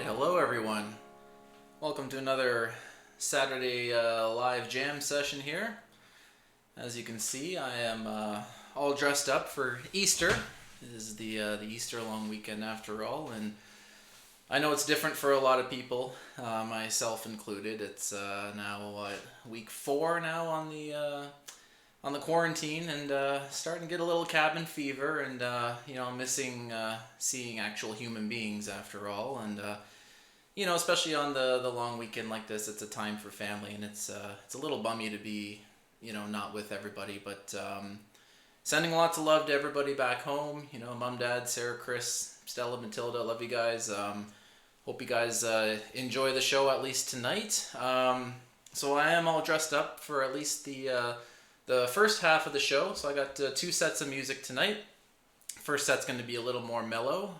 hello everyone. Welcome to another Saturday live jam session here. As you can see, I am all dressed up for Easter. It is the Easter long weekend after all, and I know it's different for a lot of people, myself included. It's now week 4 now on the quarantine, and starting to get a little cabin fever, and missing seeing actual human beings after all, and especially on the long weekend like this, it's a time for family, and it's a little bummy to be not with everybody, but sending lots of love to everybody back home. Mom, Dad, Sarah, Chris, Stella, Matilda, love you guys. Hope you guys enjoy the show at least tonight. So I am all dressed up for at least the first half of the show. So I got 2 sets of music tonight. First set's going to be a little more mellow,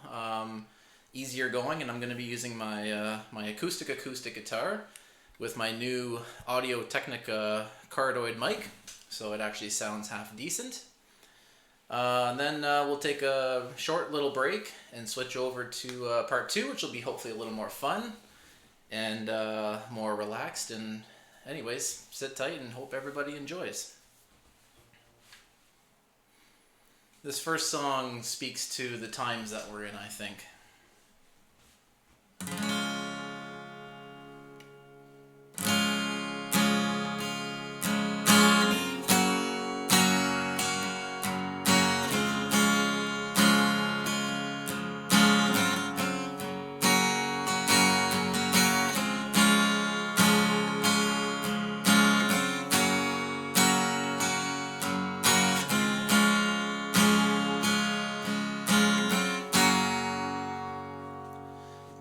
easier going, and I'm going to be using my acoustic guitar with my new Audio-Technica cardioid mic, so it actually sounds half decent. And then we'll take a short little break and switch over to part 2, which will be hopefully a little more fun and more relaxed. And anyways, sit tight and hope everybody enjoys. This first song speaks to the times that we're in, I think.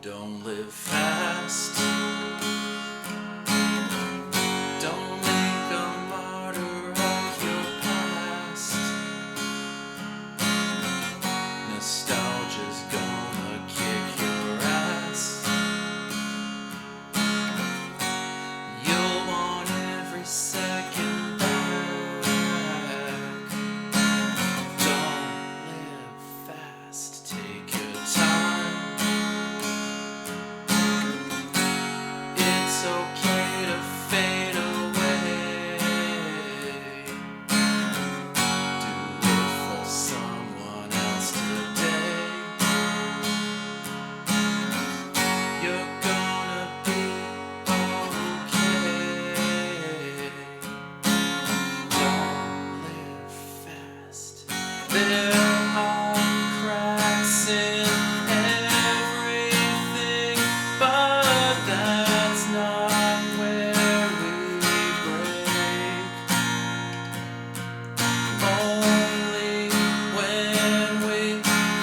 Don't live fast. Don't make a martyr of your past. Nostalgia's gonna kick your ass. You'll want every second back. Don't live fast. Take your time. Okay to fade away. Do it for someone else today. You're gonna be okay. Don't live fast. There are cracks in everything, but that's not where we break. Only when we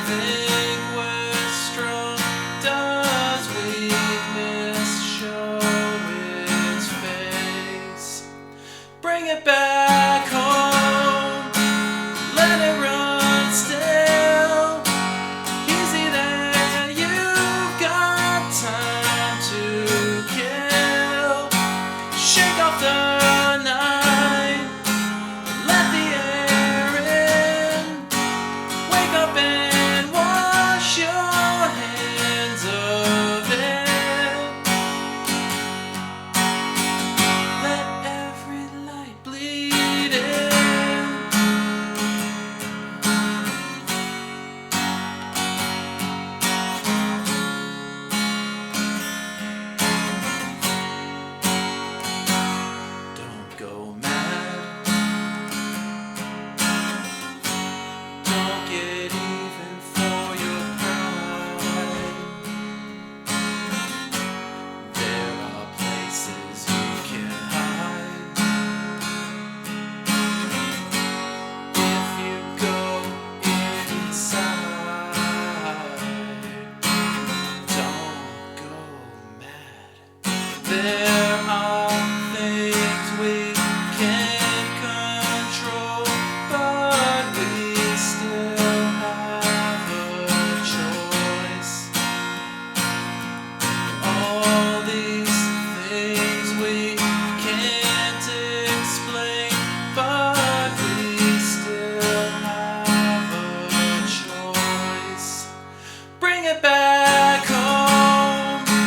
think we're strong does weakness show its face. Bring it back home, let it run still. Easy there, you've got time to kill. Shake off the night, let the air in. Wake up and wash your hands of it. Let every light bleed in. Don't go mad. Don't get even for your pride. There are places you can hide. If you go inside, don't go mad. There are things we can't control, but we still have a choice. All these things we can't explain, but we still have a choice. Bring it back home.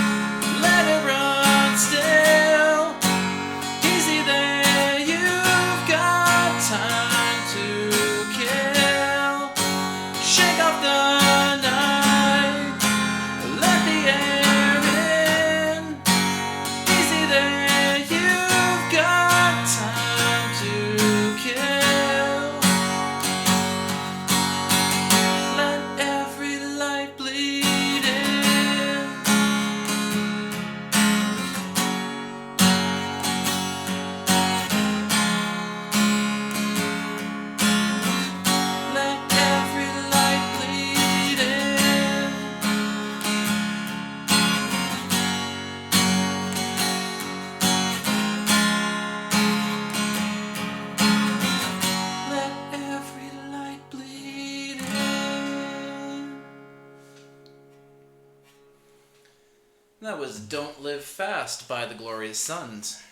That was Don't Live Fast by the Glorious Sons.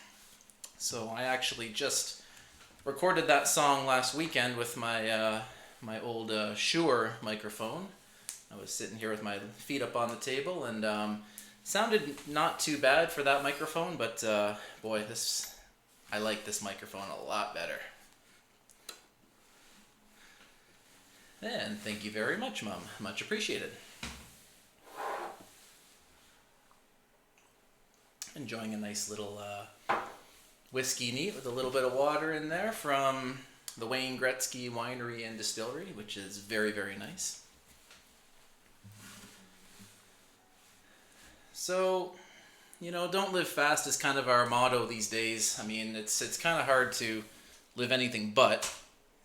So I actually just recorded that song last weekend with my old Shure microphone. I was sitting here with my feet up on the table, and sounded not too bad for that microphone, but boy, I like this microphone a lot better. And thank you very much, Mom. Much appreciated. Enjoying a nice little whiskey neat with a little bit of water in there from the Wayne Gretzky Winery and Distillery, which is very, very nice. So, don't live fast is kind of our motto these days. I mean, it's kind of hard to live anything but.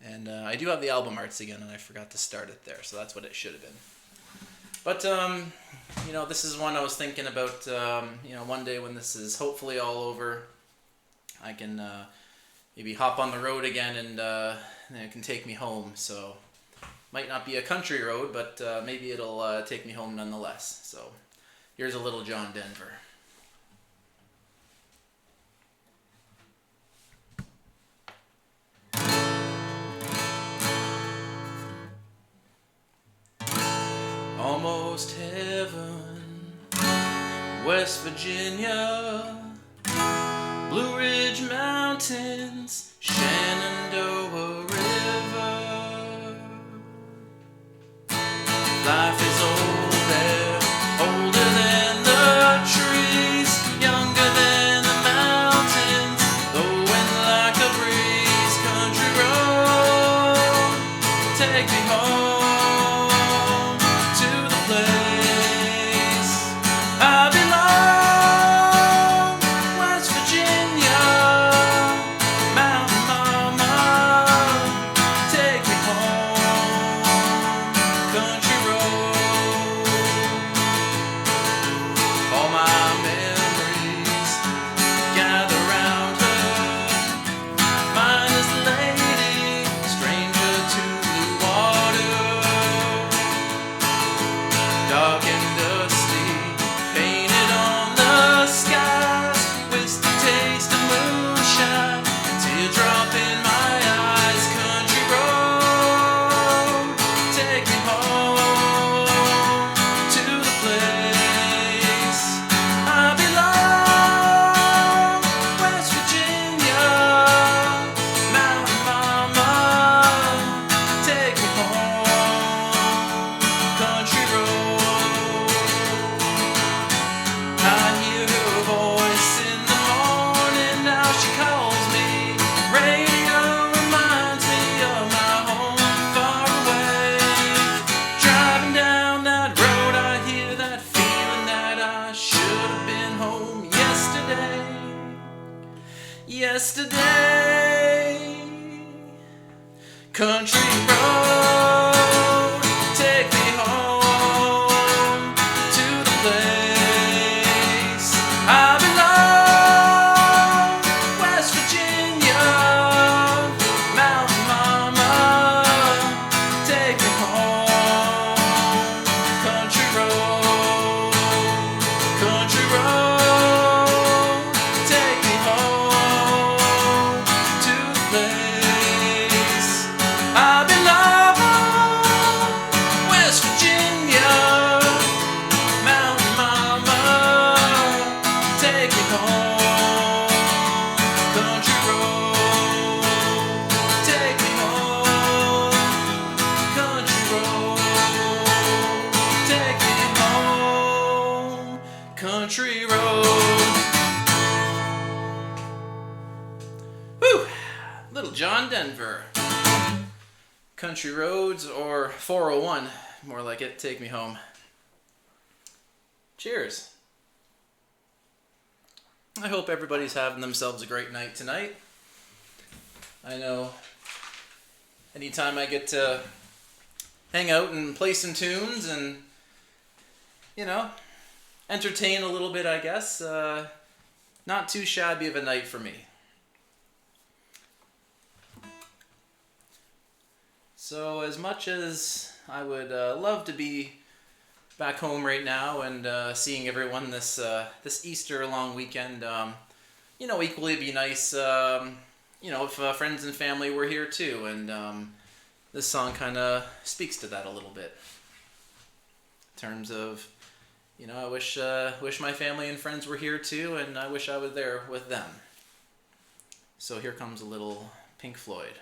And I do have the album arts again, and I forgot to start it there, so that's what it should have been. But, this is one I was thinking about, one day when this is hopefully all over, I can maybe hop on the road again and it can take me home. So, might not be a country road, but maybe it'll take me home nonetheless. So, here's a little John Denver. Almost heaven, West Virginia, Blue Ridge Mountains, Shenandoah River. Life is old there, older than the trees, younger than the mountains, blowing like a breeze. Country road, take me home. Yesterday, country road, take me home to the place I belong. West Virginia, Mountain Mama, take me home. Country road, country road, take me home. Country road. Whew! Little John Denver. Country roads, or 401, more like it. Take me home. Cheers. I hope everybody's having themselves a great night tonight. I know anytime I get to hang out and play some tunes and, entertain a little bit, I guess. Not too shabby of a night for me. So as much as I would love to be back home right now and seeing everyone this Easter long weekend. Equally it'd be nice, if friends and family were here too. And this song kind of speaks to that a little bit. In terms of, I wish my family and friends were here too, and I wish I was there with them. So here comes a little Pink Floyd.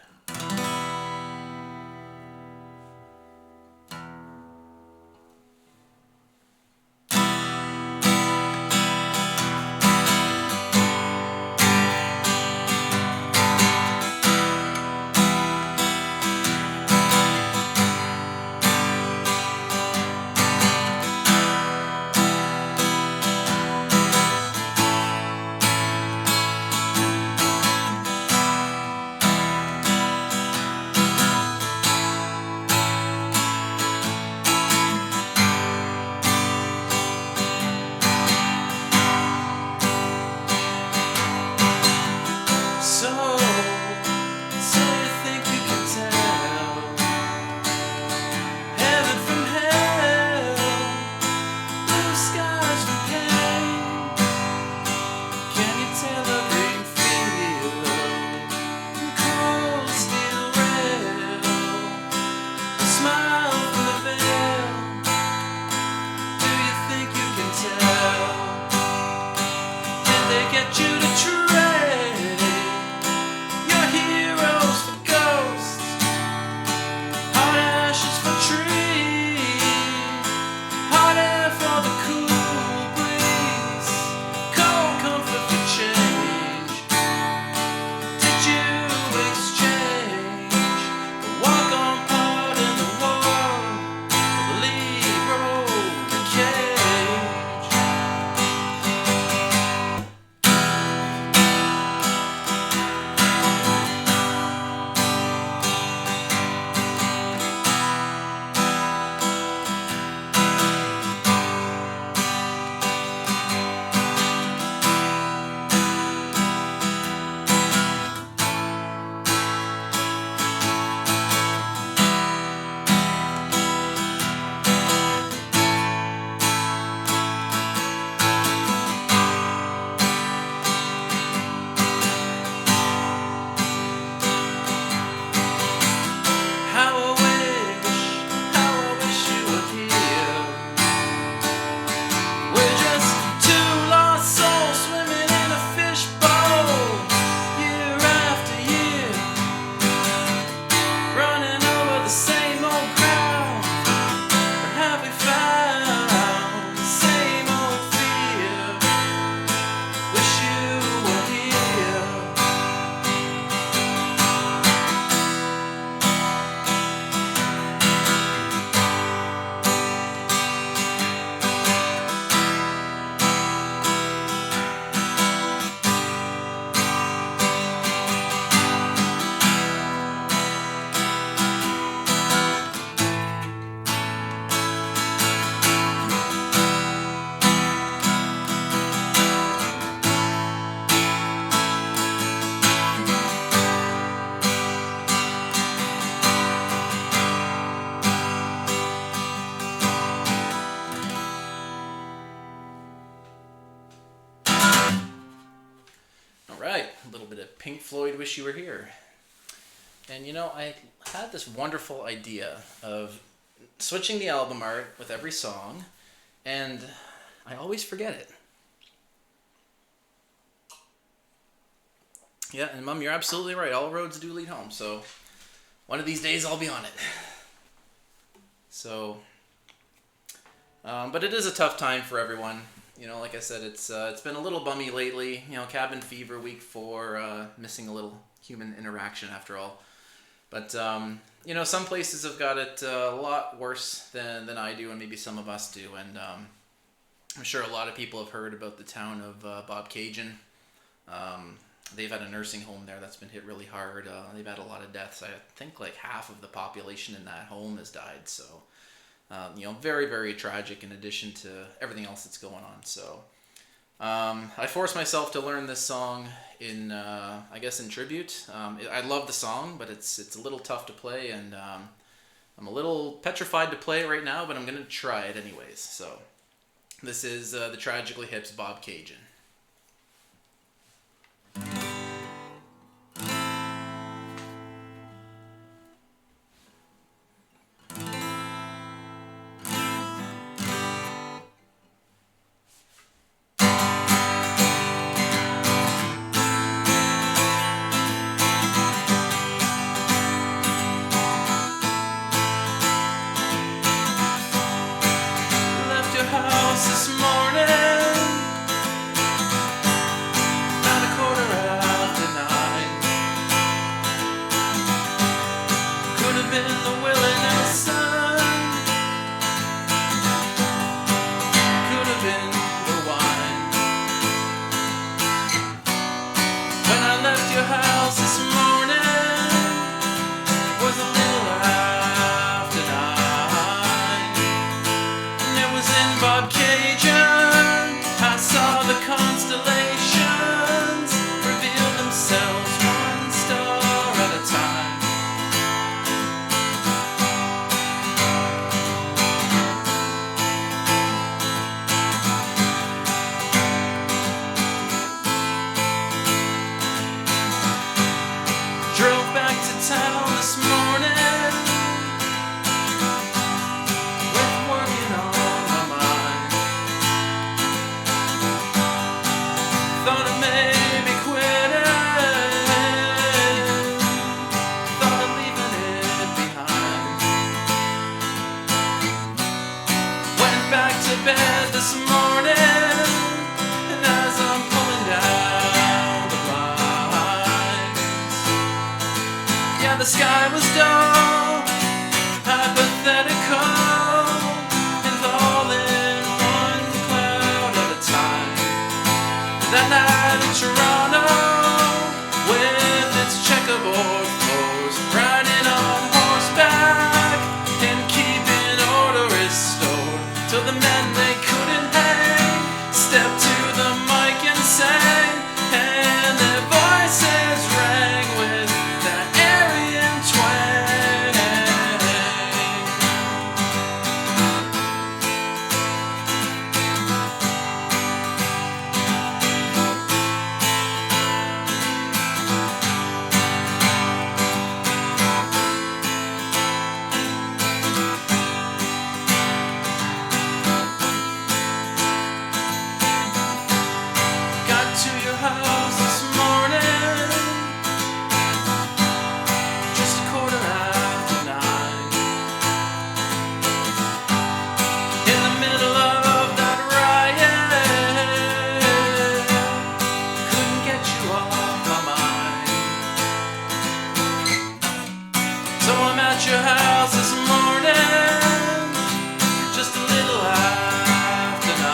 Pink Floyd, Wish You Were Here. And I had this wonderful idea of switching the album art with every song, and I always forget it. Yeah, and Mom, you're absolutely right. All roads do lead home, so one of these days I'll be on it. So, but it is a tough time for everyone. Like I said, it's been a little bummy lately. Cabin fever, week 4, missing a little human interaction after all. But some places have got it a lot worse than I do, and maybe some of us do. And I'm sure a lot of people have heard about the town of Bobcaygeon. They've had a nursing home there that's been hit really hard. They've had a lot of deaths. I think like half of the population in that home has died. So. Very, very tragic in addition to everything else that's going on. So I forced myself to learn this song in tribute. I love the song, but it's a little tough to play, and I'm a little petrified to play it right now, but I'm going to try it anyways. So this is the Tragically Hip's Bob Cajun. This morning, about 9:15. Could have been the willing of the sun, could have been the wine. When I left your house this morning, it was a little after 9, and it was in Bob Cajun. I saw the constellations reveal themselves one star at a time. Drove back to town this morning, bed this morning, and as I'm pulling down the blinds, yeah, the sky was dull, hypothetical, and all in one cloud at a time. That night in Toronto, with its checkerboard floors, riding on horseback and keeping order restored, till the men they couldn't hang stepped to the mic and sang, and their voices rang with that Aryan twang. House this morning, just 9:15. In the middle of that riot, couldn't get you off my mind. So I'm at your house this morning, just a little after 9.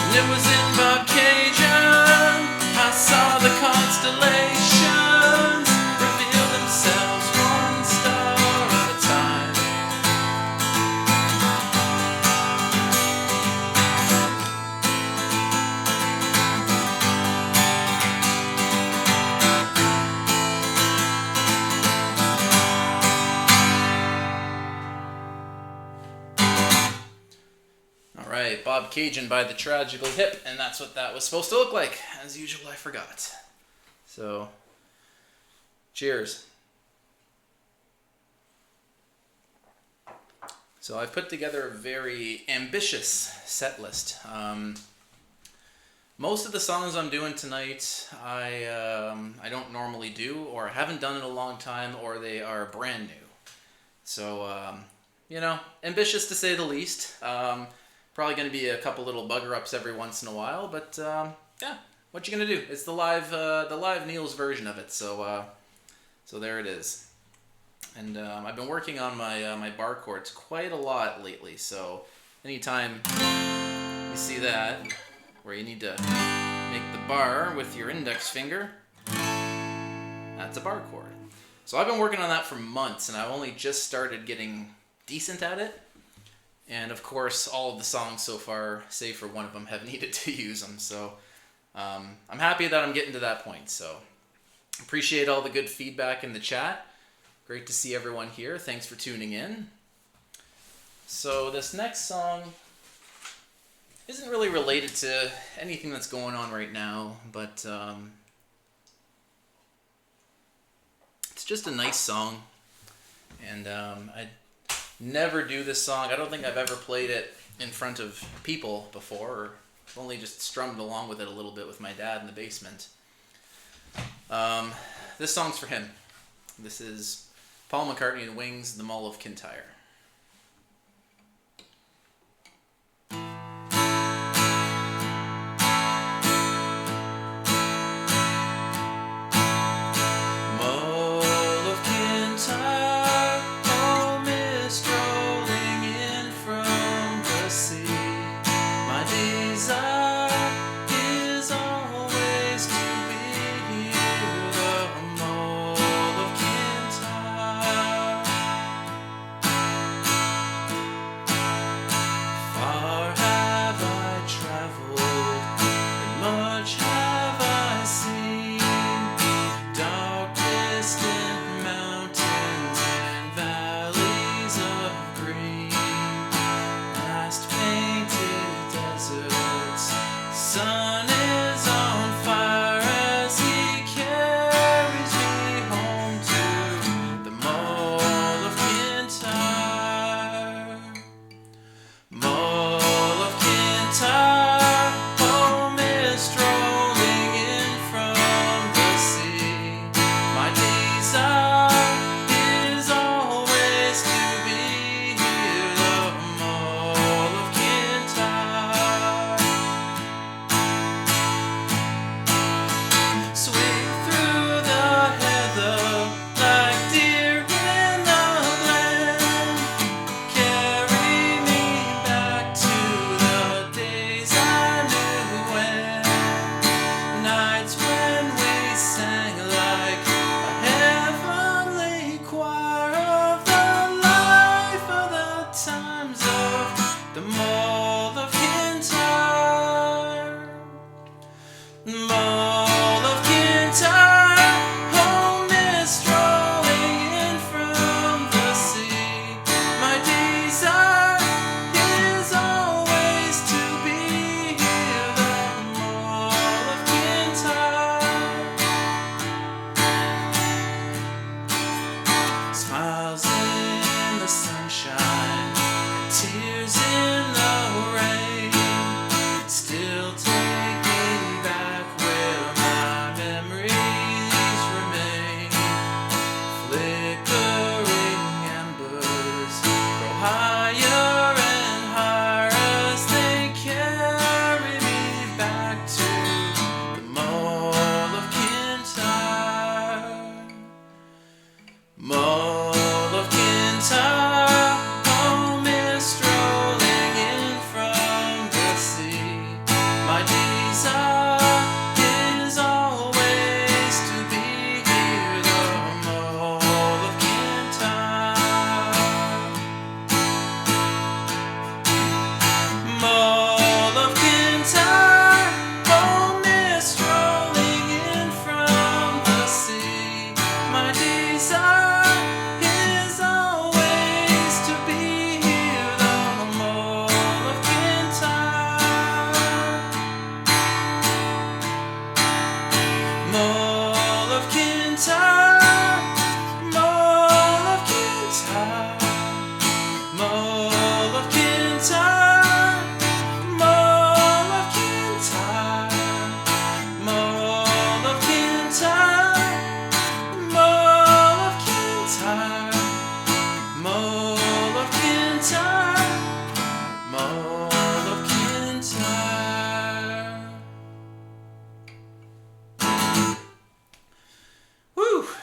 And it was in Bob Cajun. I saw the constellations reveal themselves one star at a time. Alright, Bob Cajun by The Tragically Hip, and that's what that was supposed to look like. As usual, I forgot. So, cheers. So I put together a very ambitious set list. Most of the songs I'm doing tonight, I don't normally do, or haven't done in a long time, or they are brand new. So, you know, ambitious to say the least. Probably going to be a couple little bugger ups every once in a while, but yeah, what you gonna do? It's the live Neil's version of it. So so there it is. And I've been working on my bar chords quite a lot lately. So anytime you see that, where you need to make the bar with your index finger, that's a bar chord. So I've been working on that for months, and I've only just started getting decent at it. And of course, all of the songs so far, save for one of them, have needed to use them. So I'm happy that I'm getting to that point. So appreciate all the good feedback in the chat. Great to see everyone here. Thanks for tuning in. So this next song isn't really related to anything that's going on right now, but it's just a nice song. And I never do this song. I don't think I've ever played it in front of people before, or I've only just strummed along with it a little bit with my dad in the basement. This song's for him. This is Paul McCartney and Wings, The Mull of Kintyre.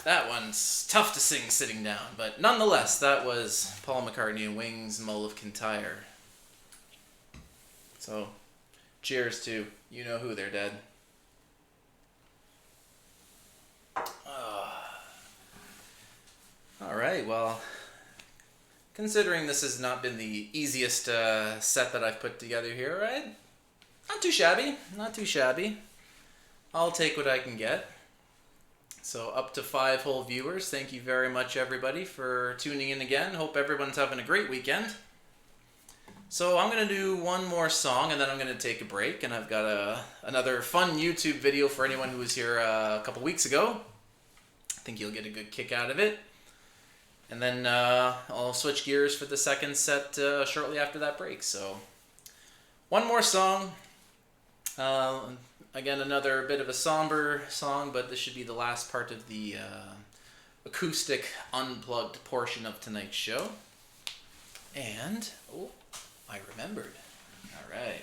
That one's tough to sing sitting down, but nonetheless, that was Paul McCartney and Wings, Mull of Kintyre. So, cheers to you know who, they're dead. Alright, well, considering this has not been the easiest set that I've put together here, right? Not too shabby, not too shabby. I'll take what I can get. So up to 5 whole viewers. Thank you very much, everybody, for tuning in again. Hope everyone's having a great weekend. So I'm going to do one more song, and then I'm going to take a break. And I've got another fun YouTube video for anyone who was here a couple weeks ago. I think you'll get a good kick out of it. And then I'll switch gears for the second set shortly after that break. So one more song. Again, another bit of a somber song, but this should be the last part of the acoustic unplugged portion of tonight's show. And, oh, I remembered. All right.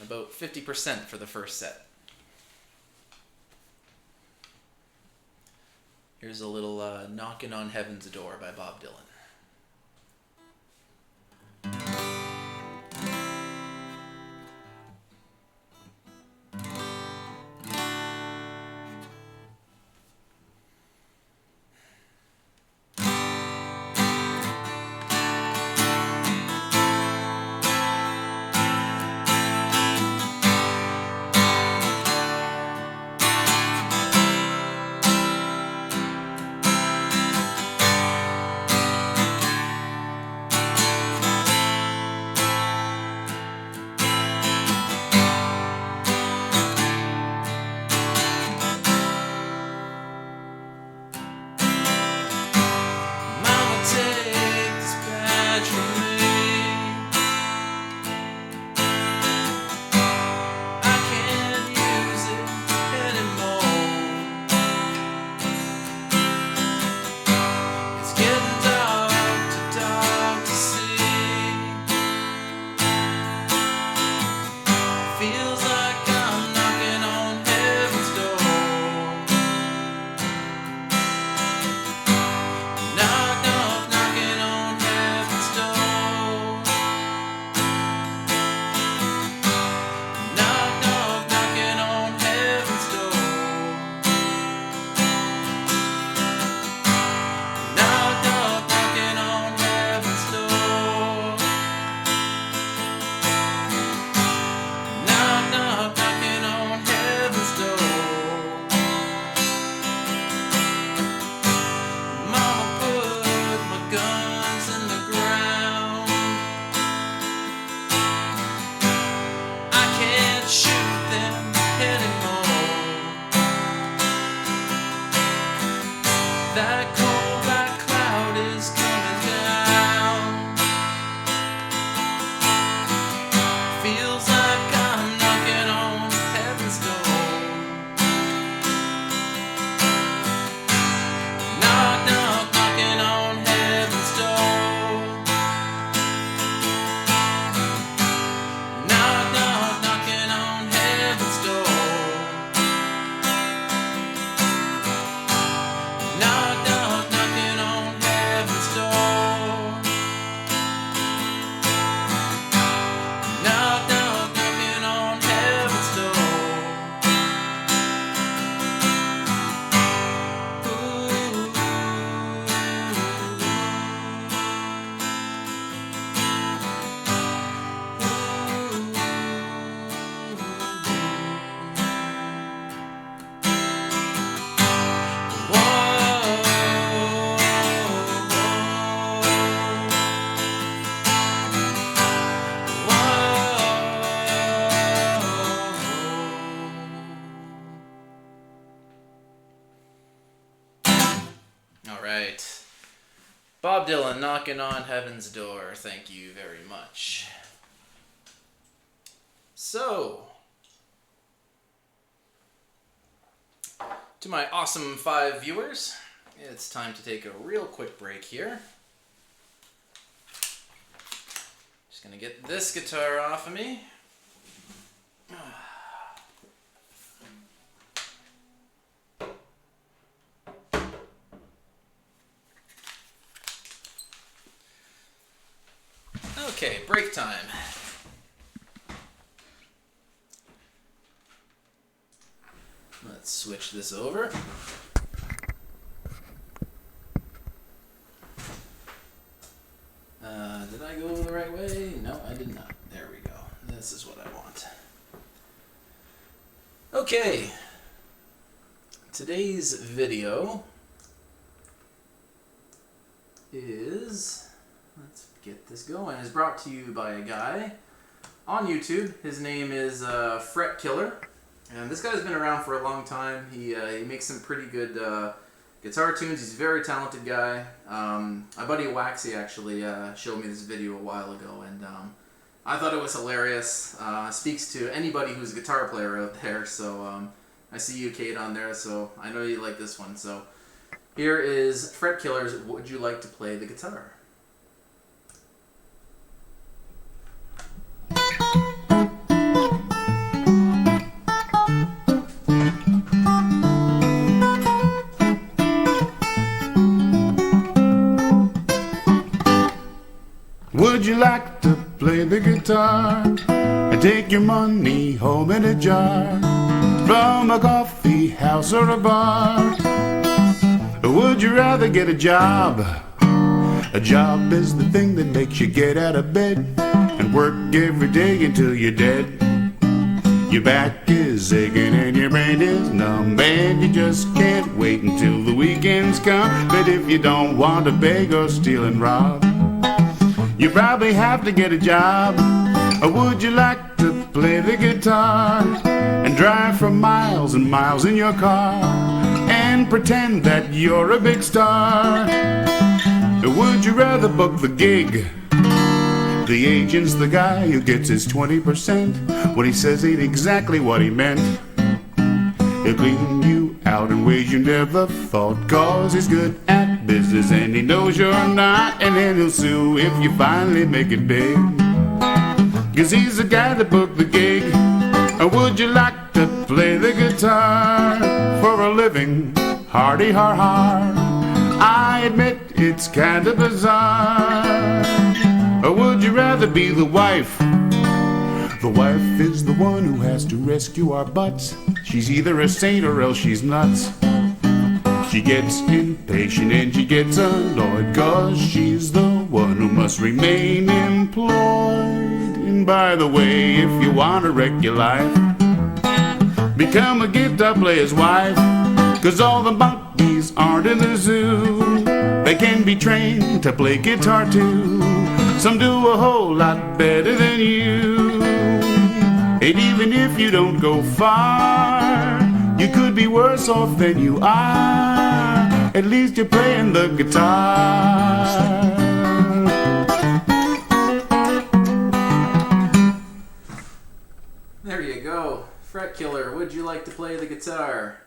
About 50% for the first set. Here's a little Knockin' on Heaven's Door by Bob Dylan. Bob Dylan, Knocking on Heaven's Door. Thank you very much. So, to my awesome 5 viewers, it's time to take a real quick break here. Just gonna get this guitar off of me. Okay, break time. Let's switch this over. Did I go the right way? No, I did not. There we go. This is what I want. Okay. Today's video is, let's get this going, is brought to you by a guy on YouTube. His name is Fret Killer, and this guy's been around for a long time. He makes some pretty good guitar tunes. He's a very talented guy. My buddy Waxy actually showed me this video a while ago, and I thought it was hilarious. Speaks to anybody who's a guitar player out there, so I see you, Kate, on there, so I know you like this one. So here is Fret Killer's Would You Like to Play the Guitar? Would you like to play the guitar and take your money home in a jar from a coffee house or a bar? Or would you rather get a job? A job is the thing that makes you get out of bed and work every day until you're dead. Your back is aching and your brain is numb, and you just can't wait until the weekends come. But if you don't want to beg or steal and rob, you probably have to get a job. Or would you like to play the guitar and drive for miles and miles in your car and pretend that you're a big star? Or would you rather book the gig? The agent's the guy who gets his 20%. What he says ain't exactly what he meant. He'll clean you out in ways you never thought, 'cause he's good at business and he knows you're not. And then he'll sue if you finally make it big, 'cause he's the guy that booked the gig. Or would you like to play the guitar for a living? Hardy har har, I admit it's kind of bizarre. Or would you rather be the wife? The wife is the one who has to rescue our butts. She's either a saint or else she's nuts. She gets impatient and she gets annoyed, 'cause she's the one who must remain employed. And by the way, if you want to wreck your life, become a guitar player's wife. 'Cause all the monkeys aren't in the zoo. They can be trained to play guitar too. Some do a whole lot better than you. And even if you don't go far, you could be worse off than you are. At least you're playing the guitar. There you go. Fret Killer, would you like to play the guitar?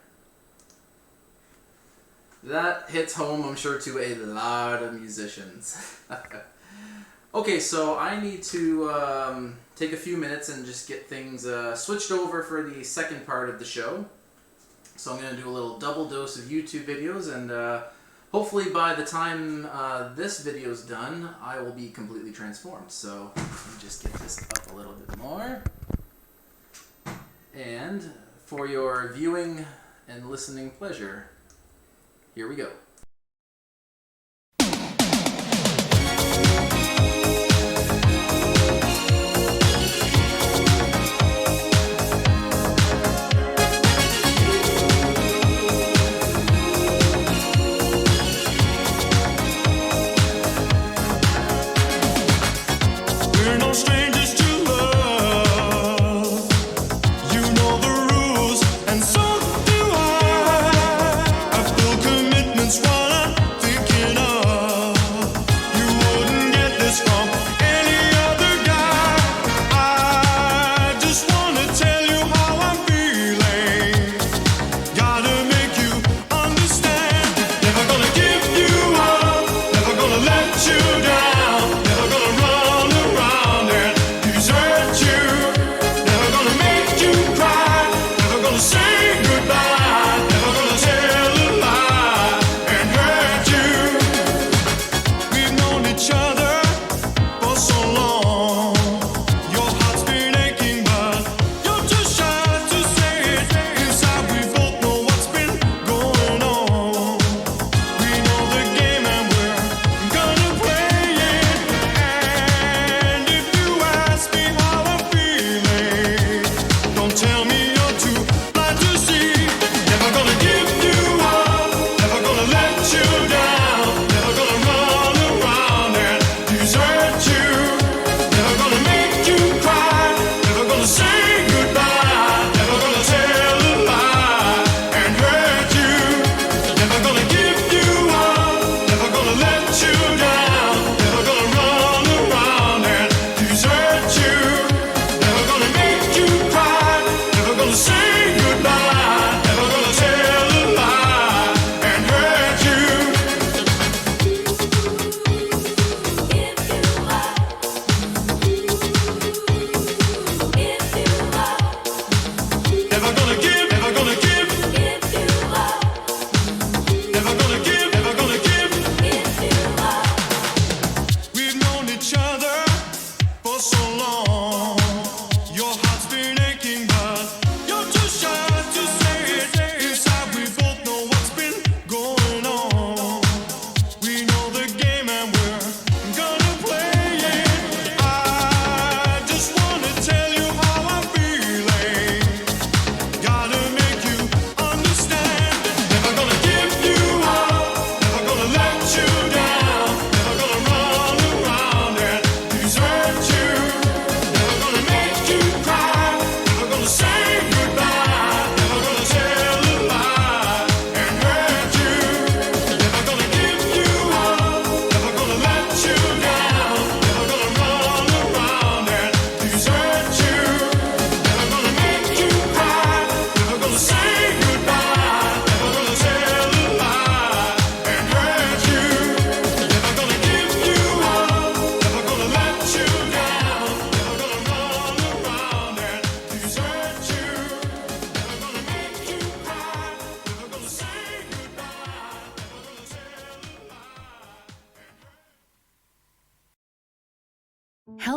That hits home, I'm sure, to a lot of musicians. Okay, so I need to take a few minutes and just get things switched over for the second part of the show. So I'm going to do a little double dose of YouTube videos, and hopefully by the time this video is done, I will be completely transformed. So let me just get this up a little bit more. And for your viewing and listening pleasure, here we go. We're no strangers to love. You know the rules, and so do I. I feel commitments.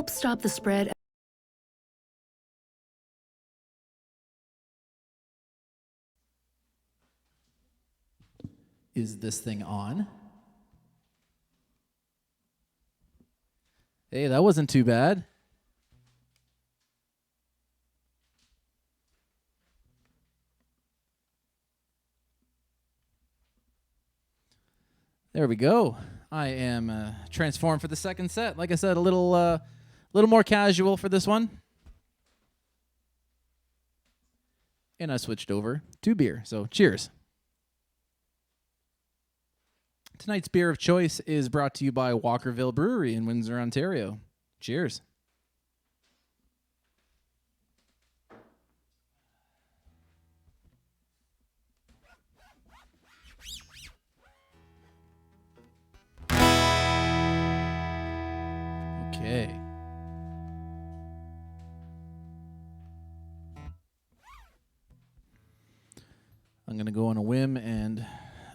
help stop the spread. Is this thing on? Hey, that wasn't too bad. There we go. I am transformed for the second set. Like I said, a little more casual for this one. And I switched over to beer. So cheers. Tonight's beer of choice is brought to you by Walkerville Brewery in Windsor, Ontario. Cheers. Okay. I'm going to go on a whim and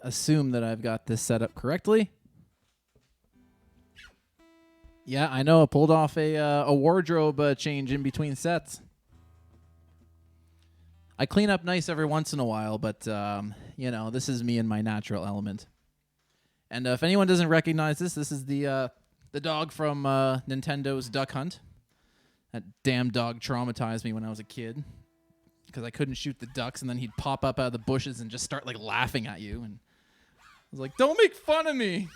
assume that I've got this set up correctly. Yeah, I know. I pulled off a wardrobe change in between sets. I clean up nice every once in a while, but, this is me in my natural element. And if anyone doesn't recognize this is the dog from Nintendo's Duck Hunt. That damn dog traumatized me when I was a kid because I couldn't shoot the ducks, and then he'd pop up out of the bushes and just start laughing at you. And I was like, "Don't make fun of me."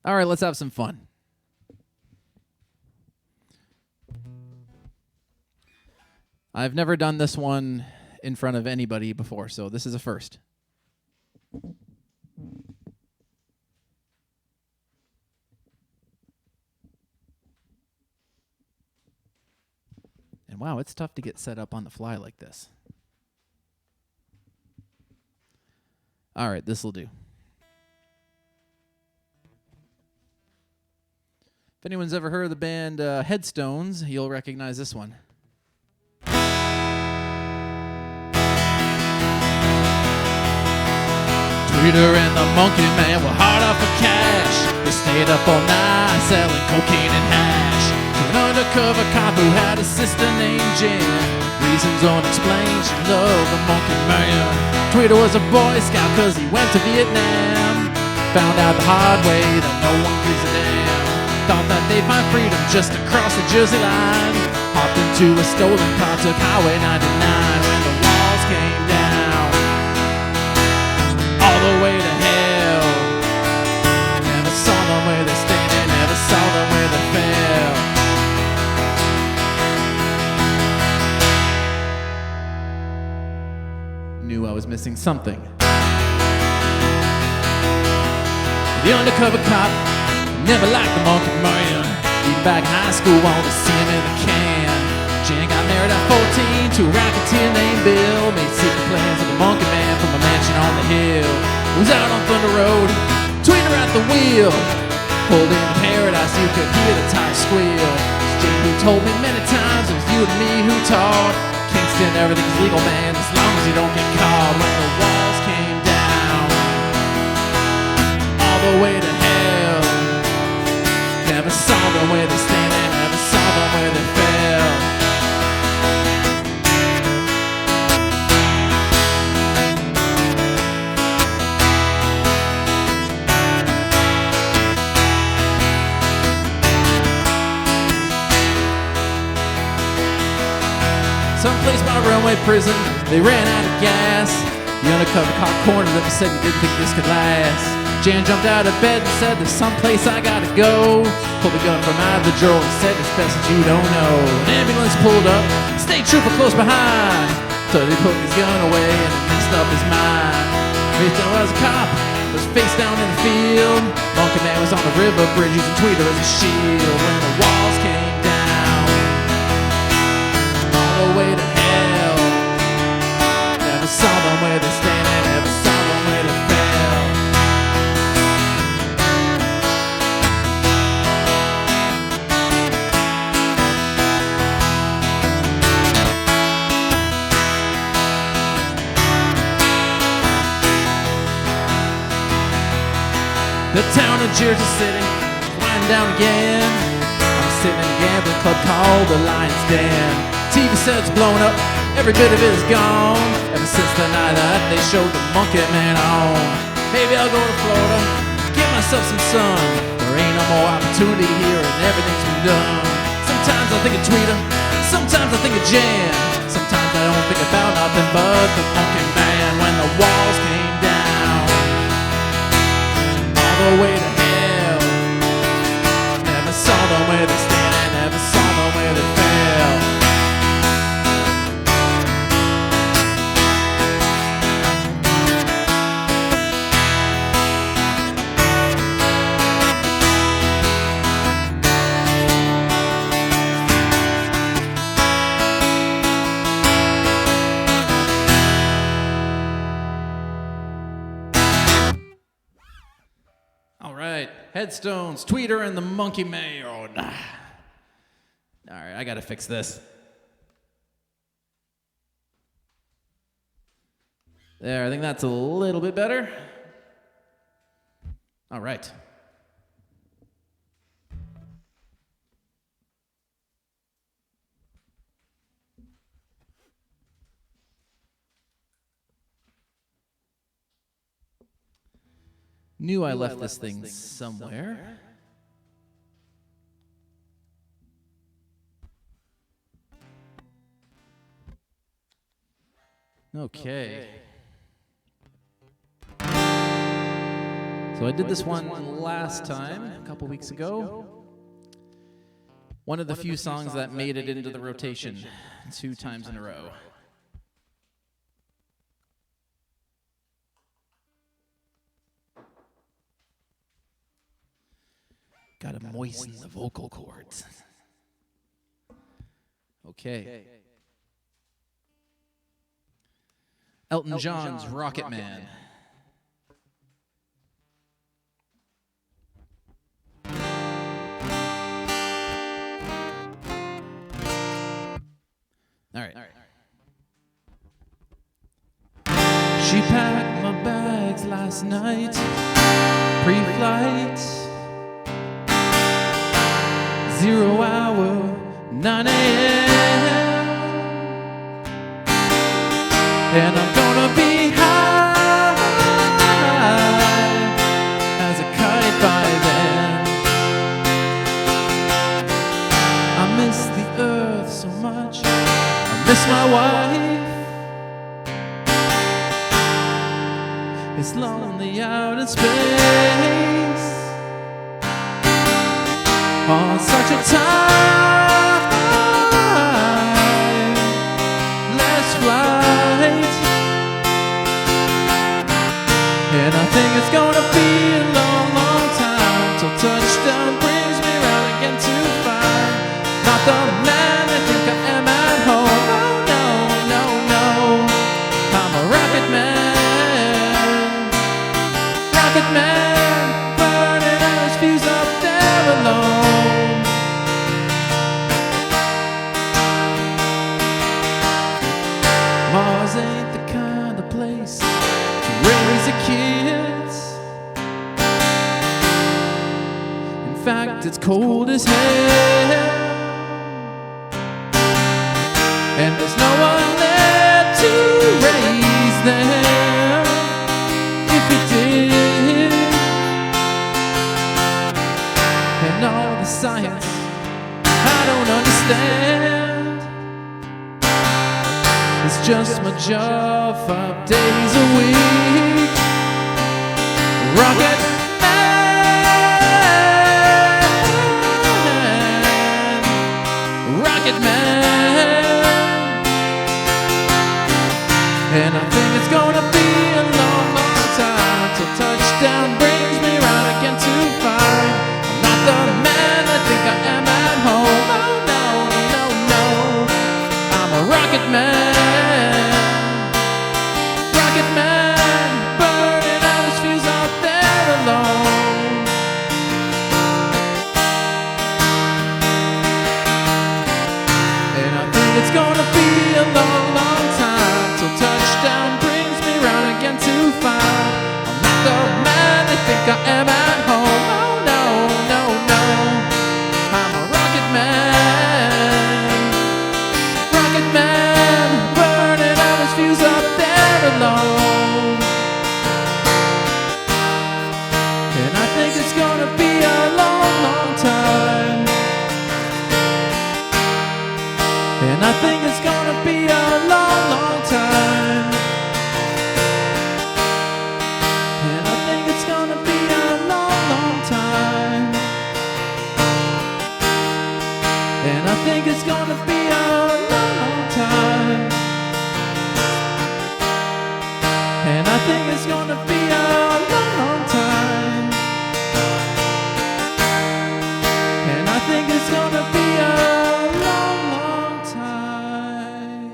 All right, let's have some fun. I've never done this one in front of anybody before, so this is a first. And wow, it's tough to get set up on the fly like this. All right, this will do. If anyone's ever heard of the band Headstones, you'll recognize this one. Tweeter and the Monkey Man were hard up for cash. They stayed up all night selling cocaine and hash to an undercover cop who had a sister named Jen. Reasons unexplained, she loved the Monkey Man. Tweeter was a Boy Scout cause he went to Vietnam. Found out the hard way that no one gives a damn. Thought that they'd find freedom just across the Jersey line. Hopped into a stolen car, took Highway 99 when the walls came down. All the way to hell. Never saw them where they stand, never saw them where they fell. Knew I was missing something. The undercover cop never liked the Monkey Man. Even back in high school, wanted to see him in the can. Jan got married at 14 to a racketeer named Bill. Made secret plans with the Monkey Man from a mansion on the hill. He was out on Thunder Road, Tweeter at the wheel. Pulled into paradise, you could hear the tires squeal. It's Jane who told me many times it was you and me who taught Kingston everything's legal, man, as long as you don't get caught. When the walls came down, all the way to hell. Never saw them where they stand, and never saw them where they fell. Someplace by a railway prison, they ran out of gas. The undercover cop cornered them and said he didn't think this could last. Jan jumped out of bed and said, "There's someplace I gotta go." Pulled the gun from out of the drawer and said, "It's best that you don't know." An ambulance pulled up, state trooper close behind. So they put his gun away and it messed up his mind. Face down was a cop, was face down in the field. Monkey Man was on the river bridge using Tweeter as a shield. When the walls came down, all the way to hell. Never saw them where they stand and never saw them where they fell. The town of Jersey City, winding down again. I'm sitting in a gambling club called the Lion's Den. TV set's blown up, every bit of it is gone. Ever since the night that they showed the Monkey Man on. Maybe I'll go to Florida, get myself some sun. There ain't no more opportunity here and everything's been done. Sometimes I think of Tweeter, sometimes I think of Jan. Sometimes I don't think about nothing but the Monkey Man. When the walls came down all the way to hell, never saw them where they stand and never saw them where they fell. Headstones, Tweeter, and the Monkey Man. All right, I gotta fix this. There, I think that's a little bit better. All right. Knew I left this thing somewhere. Okay. So I did this one last time, a couple weeks ago. One of the few songs that made it into the rotation 2 times in a row. Gotta moisten the vocal cords. Okay. Elton John's Rocket Man. All right. She packed my bags last night, pre-flight. 0 hour, 9 a.m. And I'm gonna be high as a kite by then. I miss the earth so much, I miss my wife. It's lonely out in space on such a timeless flight. And I think it's gonna be a long, long time till touchdown brings me round again to find not the man I think I am at home. Oh no, no, no, I'm a rocket man. Rocket man, burning out his fuse up there alone. Mars ain't the kind of place to raise your kids. In fact, it's cold as hell, and there's no one there to raise them if you did. And all the science I don't understand, it's just my job 5 days a week. Rocket man, rocket man. And I think it's gonna be a long, long time till touchdown brings me round again to find I'm not the man I think I am at home. Oh no, no, no, I'm a rocket man. Rocket man, burning out his fuse out there alone. And I think it's gonna be a long, long time till touchdown brings me round think it's gonna be a long, long time. And I think it's gonna be a long, long time.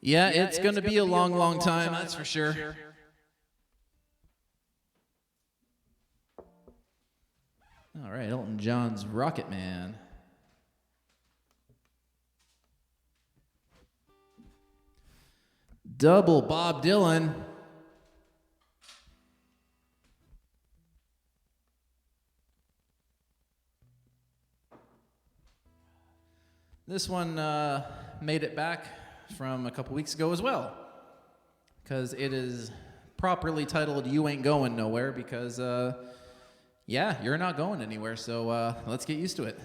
Yeah, it's gonna be a long, long time, that's for sure. All right, Elton John's Rocket Man. Double Bob Dylan. This one made it back from a couple weeks ago as well, because it is properly titled You Ain't Going Nowhere, because yeah, you're not going anywhere, so let's get used to it.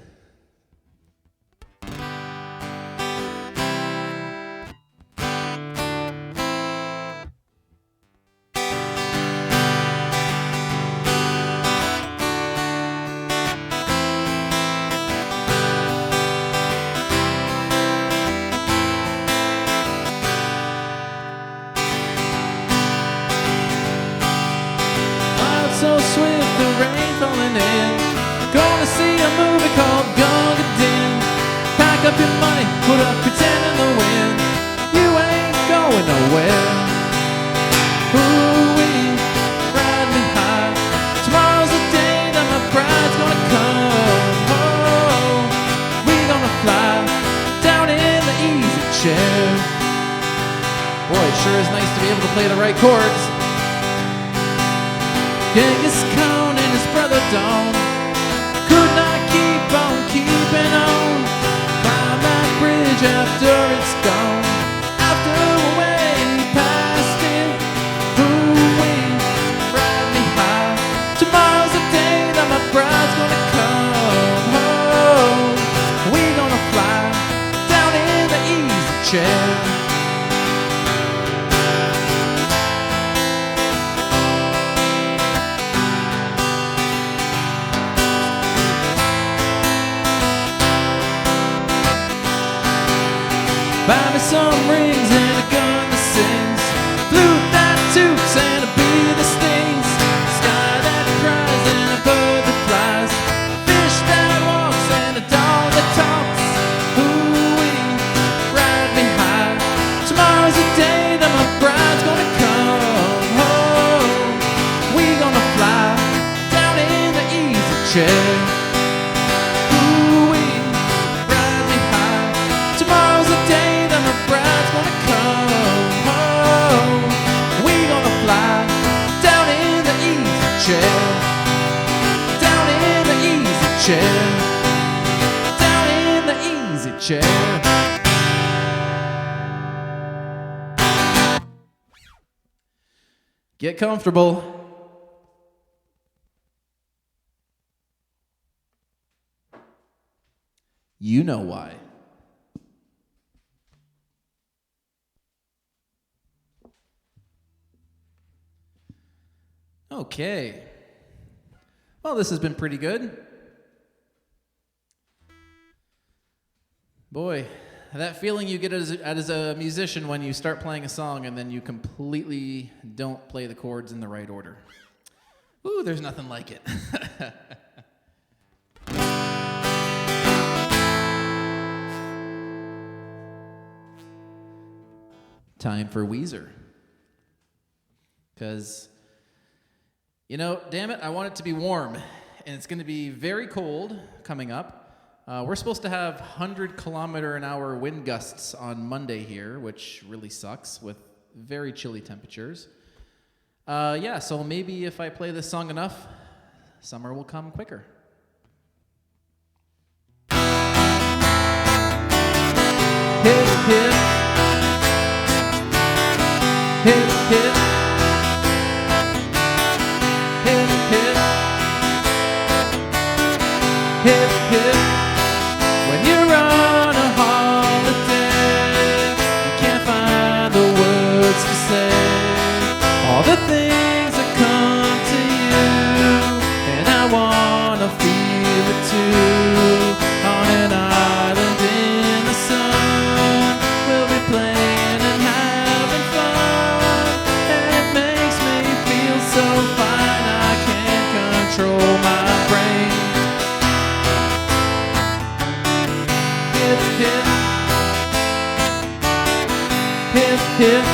So swift, the rain falling in. Gonna see a movie called Gunga Din. Pack up your money, put up your tent in the wind. You ain't going nowhere. Ooh-wee, ride me high. Tomorrow's the day that my bride's gonna come. Oh, we gonna fly down in the easy chair. Boy, it sure is nice to be able to play the right chords. Genghis Khan and his brother Don could not keep on keeping on. Climb that bridge after it's gone. After a wave past it, ooh-wee, ride me high. Tomorrow's the day that my bride's gonna come. Oh, we gonna fly down in the easy chair. Buy me some rings and a gun that sings, flute that toots and a bee that stings, sky that cries and a bird that flies, fish that walks and a dog that talks. Ooh-wee, ride me high. Tomorrow's the day that my bride's gonna come. Oh, we gonna fly down in the easy chair. Ooh-wee, ride me high. Tomorrow's the day my bride's gonna come. Oh, we gonna fly down in the easy chair. Down in the easy chair. Down in the easy chair. Get comfortable. You know why. Okay. Well, this has been pretty good. Boy, that feeling you get as a musician when you start playing a song and then you completely don't play the chords in the right order. Ooh, there's nothing like it. Time for Weezer. Because, you know, damn it, I want it to be warm. And it's going to be very cold coming up. We're supposed to have 100-kilometer-an-hour wind gusts on Monday here, which really sucks with very chilly temperatures. Yeah, so maybe if I play this song enough, summer will come quicker. Hip, hip. Hip, hip. Hip, hip. Hip, hip. When you're on a holiday, you can't find the words to say all the things that come to you, and I wanna feel it too. On an island in the sun, we'll be playing hip, hip.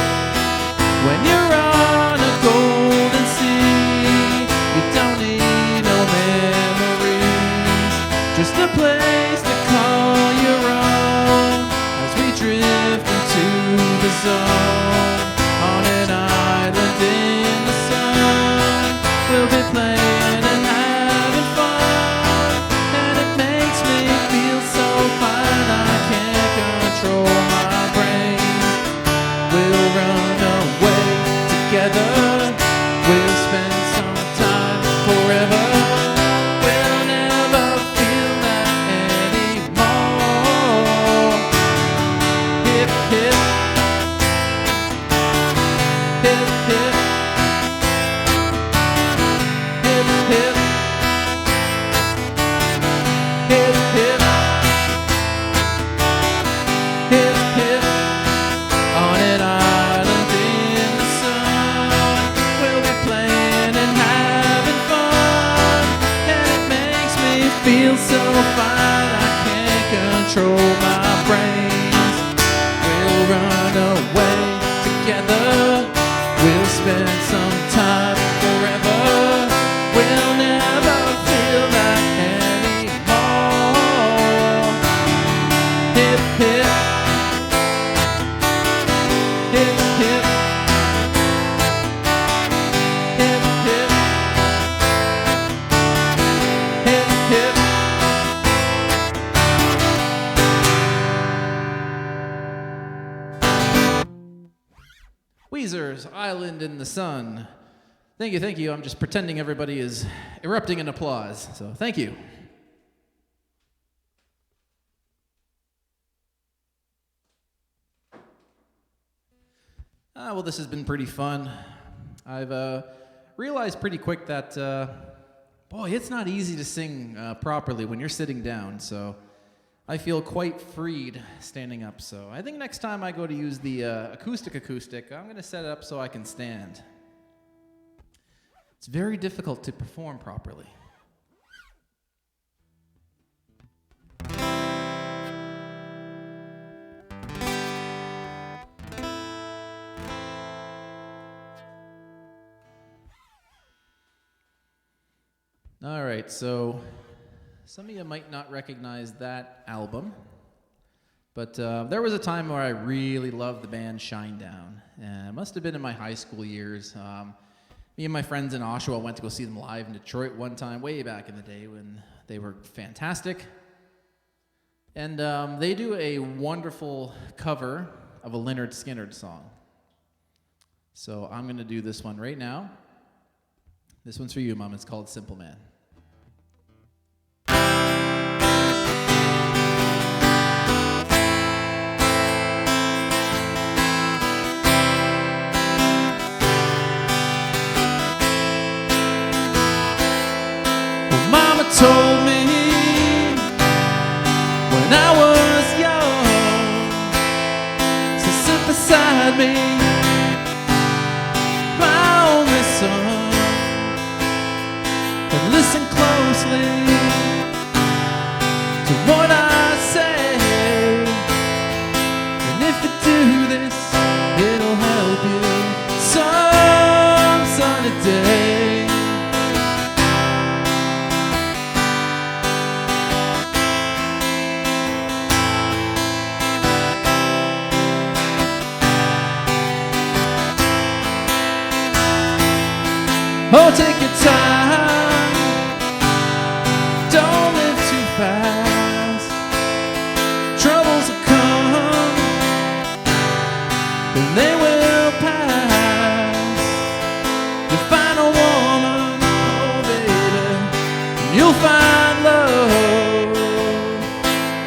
When you're on a golden sea, you don't need no memories, just a place to call your own as we drift into the zone on an island in the sun. We'll be playing and having fun, and it makes me feel so fine I can't control my brain. We'll run away together, we'll spend some time forever. We'll never feel that anymore. Hip, hip, hip, hip, hip, hip, hip, hip, hip, hip. On an island in the sun, we'll be playing and having fun, and it makes me feel so fine I can't control my brains. We'll run away together, we'll spend some time forever. We'll never feel that anymore. Hip, hip, hip, hip, hip, hip, hip, hip. Weezer's Island in the Sun. Thank you, thank you. I'm just pretending everybody is erupting in applause, so thank you. Well, this has been pretty fun. I've realized pretty quick that, boy, it's not easy to sing properly when you're sitting down, so I feel quite freed standing up. So I think next time I go to use the acoustic, I'm going to set it up so I can stand. It's very difficult to perform properly. All right, so some of you might not recognize that album, but there was a time where I really loved the band Shinedown, and it must have been in my high school years. Me and my friends in Oshawa went to go see them live in Detroit one time, way back in the day when they were fantastic. And they do a wonderful cover of a Lynyrd Skynyrd song. So I'm going to do this one right now. This one's for you, Mom. It's called Simple Man. Told me when I was young to sit beside me, my only son, and listen closely to what I say. And if you do this, it'll help you some sunny day. Oh, take your time, don't live too fast. Troubles will come, and they will pass. You'll find a woman, oh baby, and you'll find love.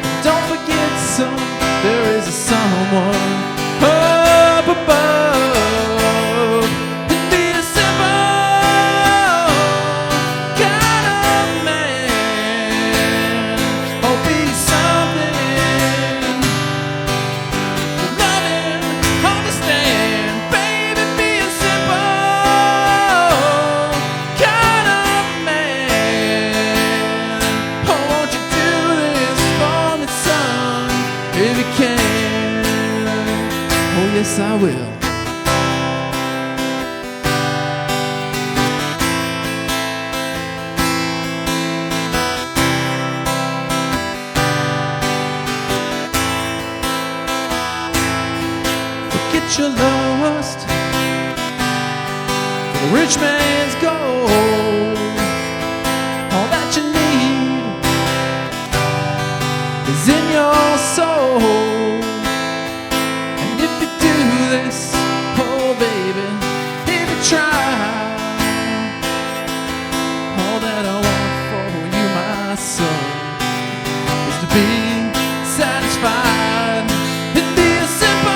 And don't forget there is a someone up above. yes I will. Forget your lust for the rich man's gold. All that you need is in your soul. And if you do this, oh baby, if you try, all that I want for you, my son, is to be satisfied and be a simple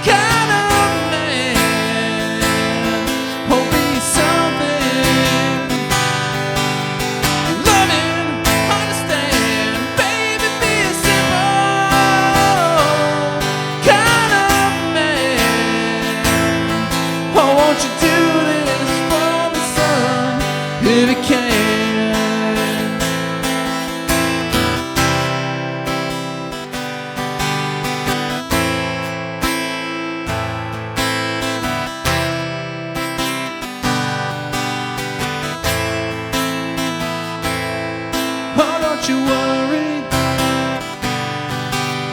kind of man. Oh, be something loving, understand, baby, be a simple kind of man. Oh, won't you do this for me, son, if you can? Oh, don't you worry,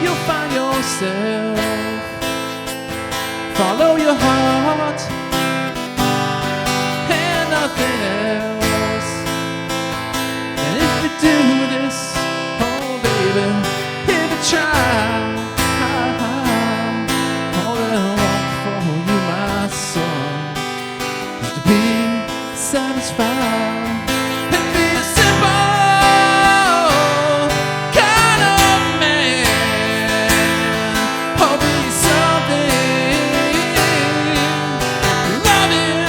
you'll find yourself. Follow your heart and nothing else. And if you do this, oh baby, if you try, all that I want for you, my son, is to be satisfied and be a simple kind of man. Oh, be something loving,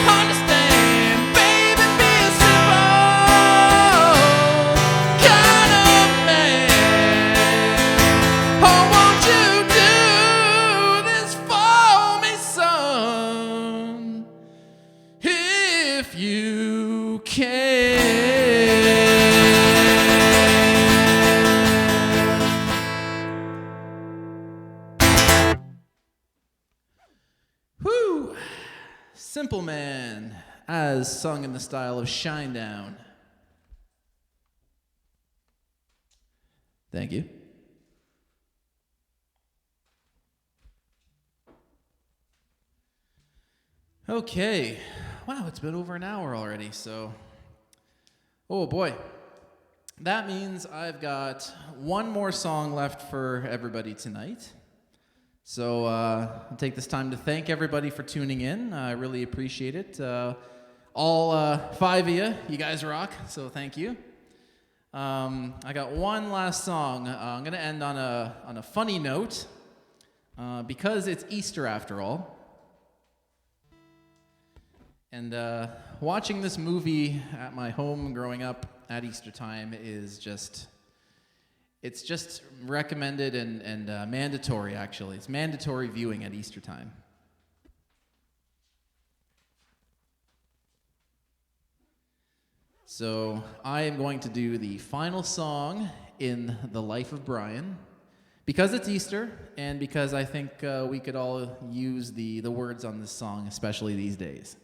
understand, baby, be a simple kind of man. Oh, won't you do this for me, son, if you can? Whew! Simple Man, as sung in the style of Shinedown. Thank you. Okay. Wow, it's been over an hour already, so. Oh boy. That means I've got one more song left for everybody tonight. So I'll take this time to thank everybody for tuning in. I really appreciate it. All 5 of you guys rock, so thank you. I got one last song. I'm going to end on a funny note because it's Easter after all. And watching this movie at my home growing up at Easter time is just, it's just recommended and mandatory, actually. It's mandatory viewing at Easter time. So I am going to do the final song in the life of Brian because it's Easter and because I think we could all use the words on this song, especially these days.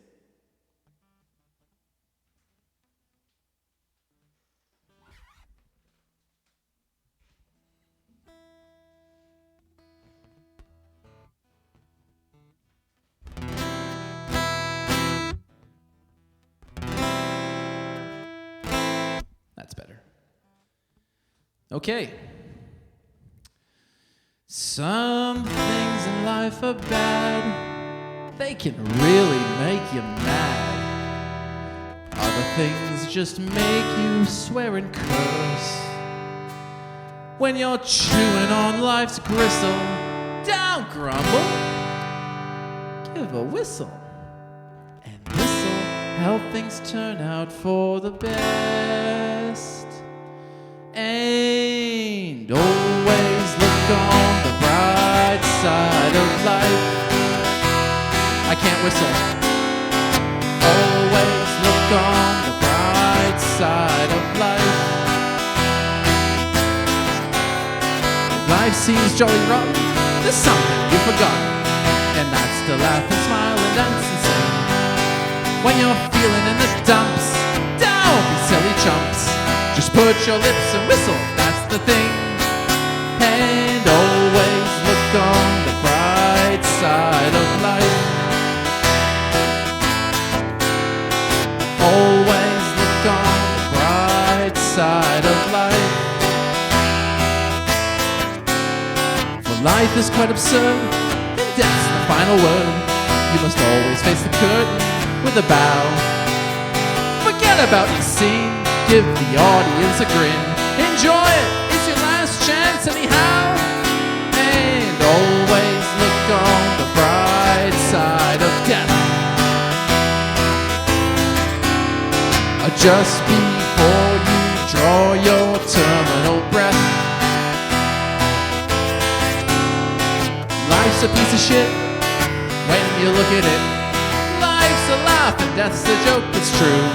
That's better. Okay. Some things in life are bad. They can really make you mad. Other things just make you swear and curse. When you're chewing on life's gristle, don't grumble. Give a whistle. And this'll help things turn out for the best. And always look on the bright side of life. I can't whistle. Always look on the bright side of life. Life seems jolly rotten. there's something you've forgotten, and that's to laugh and smile and dance and sing. When you're feeling in the dumps, don't be silly chumps. Just put your lips and whistle, that's the thing. And always look on the bright side of life. Always look on the bright side of life. For life is quite absurd, and death's the final word. You must always face the curtain with a bow. Forget about your scene, give the audience a grin. Enjoy it, it's your last chance anyhow. And always look on the bright side of death. Just before you draw your terminal breath. Life's a piece of shit when you look at it. Life's a laugh and death's a joke, it's true.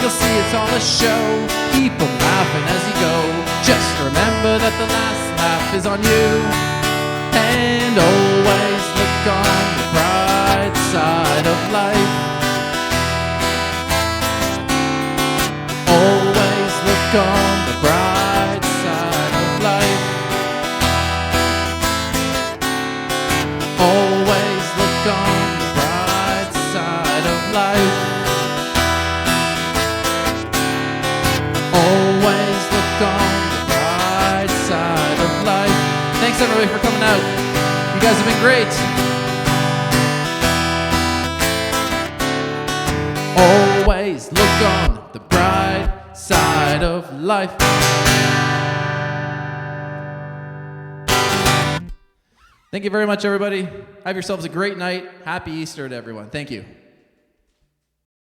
You'll see it's all a show, keep on laughing as you go. Just remember that the last laugh is on you. And always look on the bright side of life. Always look on the bright side of life. Always look on the bright side of life. Always look on the bright side of life. Thanks everybody for coming out. You guys have been great. Always look on the bright side of life. Thank you very much, everybody. Have yourselves a great night. Happy Easter to everyone. Thank you.